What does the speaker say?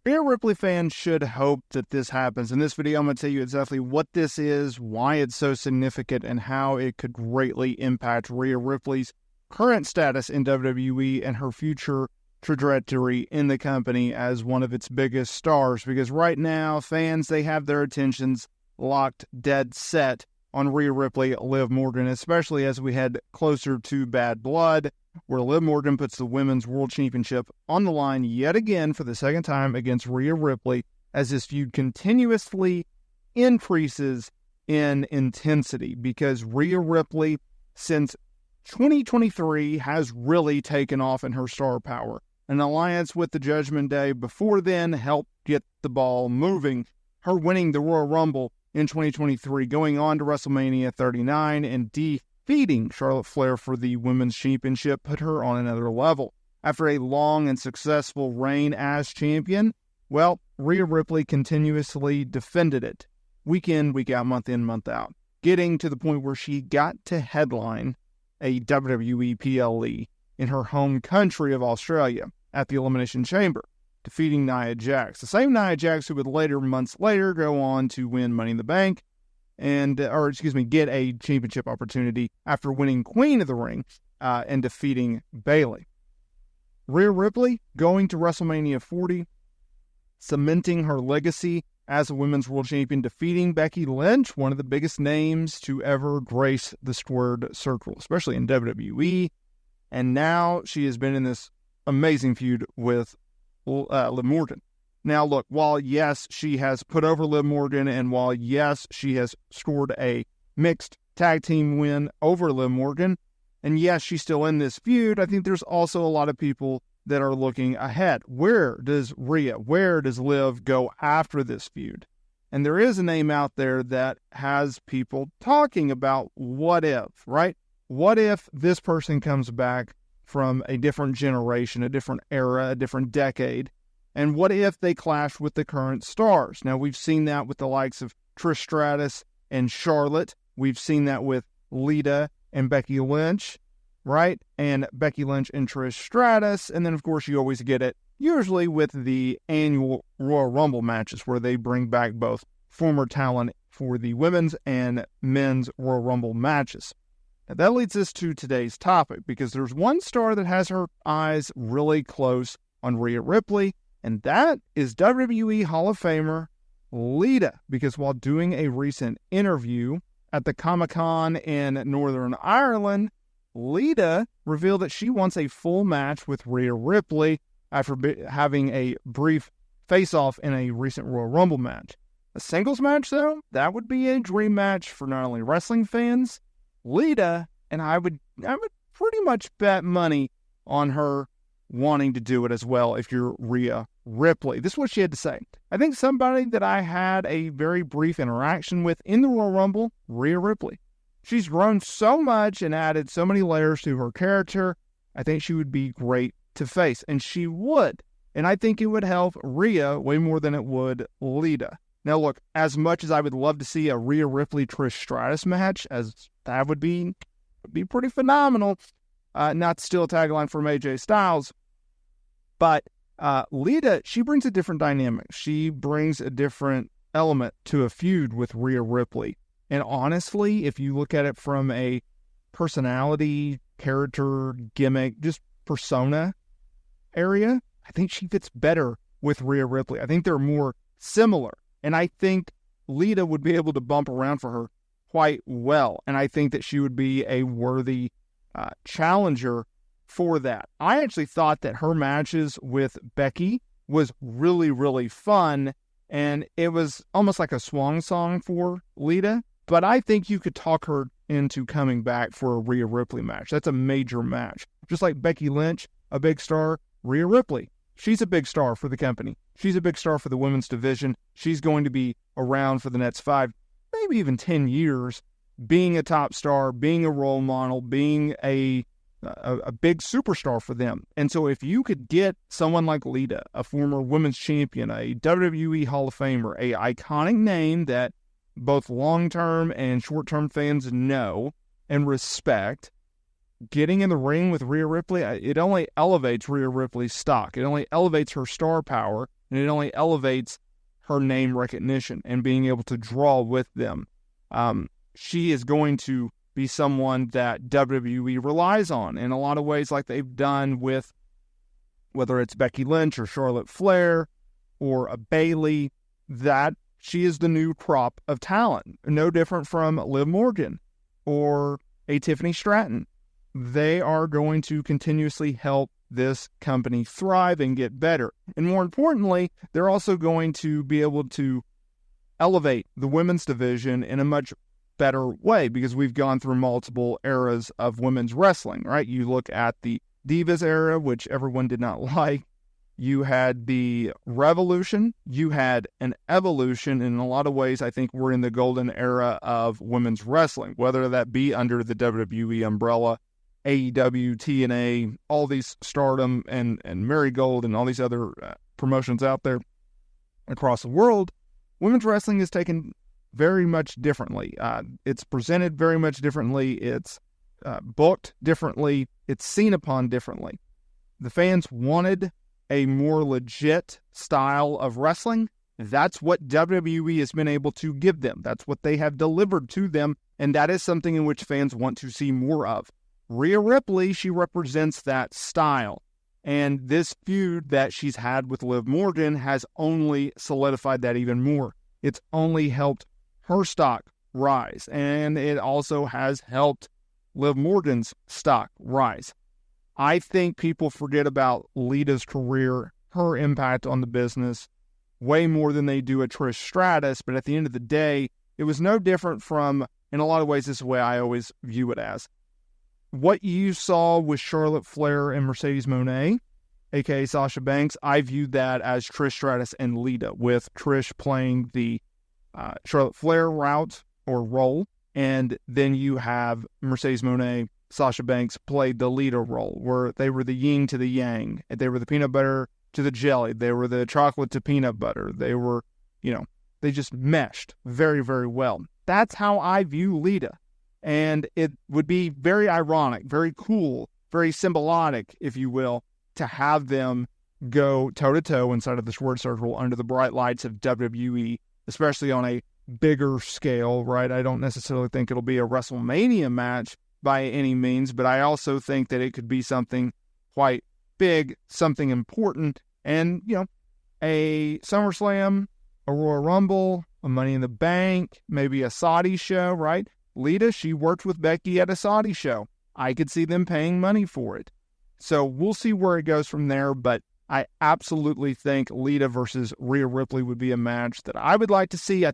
Rhea Ripley fans should hope that this happens. In this video, I'm going to tell you exactly what this is, why it's so significant, and how it could greatly impact Rhea Ripley's current status in WWE and her future trajectory in the company as one of its biggest stars. Because right now, fans, they have their attentions locked dead set on Rhea Ripley, Liv Morgan, especially as we head closer to Bad Blood, where Liv Morgan puts the Women's World Championship on the line yet again for the second time against Rhea Ripley, as this feud continuously increases in intensity, because Rhea Ripley, since 2023, has really taken off in her star power. An alliance with the Judgment Day before then helped get the ball moving. Her winning the Royal Rumble in 2023, going on to WrestleMania 39 and defeating Charlotte Flair for the Women's Championship, put her on another level. After a long and successful reign as champion, well, Rhea Ripley continuously defended it, week in, week out, month in, month out, getting to the point where she got to headline a WWE PLE in her home country of Australia at the Elimination Chamber, defeating Nia Jax. The same Nia Jax who would months later, go on to win Money in the Bank get a championship opportunity after winning Queen of the Ring and defeating Bayley. Rhea Ripley going to WrestleMania 40, cementing her legacy as a Women's World Champion, defeating Becky Lynch, one of the biggest names to ever grace the squared circle, especially in WWE. And now she has been in this amazing feud with Liv Morgan. Now, look, while yes, she has put over Liv Morgan, and while yes, she has scored a mixed tag team win over Liv Morgan, and yes, she's still in this feud, I think there's also a lot of people that are looking ahead. Where does Liv go after this feud? And there is a name out there that has people talking about what if, right? What if this person comes back from a different generation, a different era, a different decade? And what if they clash with the current stars? Now, we've seen that with the likes of Trish Stratus and Charlotte. We've seen that with Lita and Becky Lynch, right? And Becky Lynch and Trish Stratus. And then, of course, you always get it usually with the annual Royal Rumble matches, where they bring back both former talent for the women's and men's Royal Rumble matches. Now, that leads us to today's topic, because there's one star that has her eyes really close on Rhea Ripley, and that is WWE Hall of Famer Lita, because while doing a recent interview at the Comic-Con in Northern Ireland, Lita revealed that she wants a full match with Rhea Ripley after having a brief face-off in a recent Royal Rumble match. A singles match, though, that would be a dream match for not only wrestling fans, Lita, and I would pretty much bet money on her wanting to do it as well if you're Rhea Ripley. This is what she had to say. I think somebody that I had a very brief interaction with in the Royal Rumble, Rhea Ripley. She's grown so much and added so many layers to her character. I think she would be great to face, and she would. And I think it would help Rhea way more than it would Lita. Now, look, as much as I would love to see a Rhea Ripley-Trish Stratus match, as that would be pretty phenomenal, not to steal a tagline from AJ Styles, but Lita, she brings a different dynamic. She brings a different element to a feud with Rhea Ripley. And honestly, if you look at it from a personality, character, gimmick, just persona area, I think she fits better with Rhea Ripley. I think they're more similar. And I think Lita would be able to bump around for her quite well. And I think that she would be a worthy challenger for that. I actually thought that her matches with Becky was really, really fun. And it was almost like a swan song for Lita. But I think you could talk her into coming back for a Rhea Ripley match. That's a major match. Just like Becky Lynch, a big star, Rhea Ripley. She's a big star for the company. She's a big star for the women's division. She's going to be around for the next 5, maybe even 10 years, being a top star, being a role model, being a big superstar for them. And so if you could get someone like Lita, a former women's champion, a WWE Hall of Famer, a iconic name that both long-term and short-term fans know and respect, getting in the ring with Rhea Ripley, it only elevates Rhea Ripley's stock. It only elevates her star power. and it only elevates her name recognition and being able to draw with them. She is going to be someone that WWE relies on in a lot of ways, like they've done with whether it's Becky Lynch or Charlotte Flair or a Bayley, that she is the new crop of talent. No different from Liv Morgan or a Tiffany Stratton. They are going to continuously help this company thrive and get better. And more importantly, they're also going to be able to elevate the women's division in a much better way, because we've gone through multiple eras of women's wrestling, right? You look at the Divas era, which everyone did not like. You had the Revolution. You had an Evolution. In a lot of ways, I think we're in the golden era of women's wrestling, whether that be under the WWE umbrella, AEW, TNA, all these Stardom and Marigold and all these other promotions out there across the world. Women's wrestling is taken very much differently. It's presented very much differently. It's booked differently. It's seen upon differently. The fans wanted a more legit style of wrestling. That's what WWE has been able to give them. That's what they have delivered to them, and that is something in which fans want to see more of. Rhea Ripley, she represents that style, and this feud that she's had with Liv Morgan has only solidified that even more. It's only helped her stock rise, and it also has helped Liv Morgan's stock rise. I think people forget about Lita's career, her impact on the business, way more than they do at Trish Stratus, but at the end of the day, it was no different from, in a lot of ways, this is the way I always view it as. What you saw with Charlotte Flair and Mercedes Moné, aka Sasha Banks, I viewed that as Trish Stratus and Lita, with Trish playing the Charlotte Flair route or role, and then you have Mercedes Moné, Sasha Banks played the Lita role, where they were the yin to the yang. They were the peanut butter to the jelly. They were the chocolate to peanut butter. They were, they just meshed very, very well. That's how I view Lita. And it would be very ironic, very cool, very symbolic, if you will, to have them go toe-to-toe inside of this word circle under the bright lights of WWE, especially on a bigger scale, right? I don't necessarily think it'll be a WrestleMania match by any means, but I also think that it could be something quite big, something important, and, a SummerSlam, a Royal Rumble, a Money in the Bank, maybe a Saudi show, right? Lita, she worked with Becky at a Saudi show. I could see them paying money for it. So we'll see where it goes from there, but I absolutely think Lita versus Rhea Ripley would be a match that I would like to see. I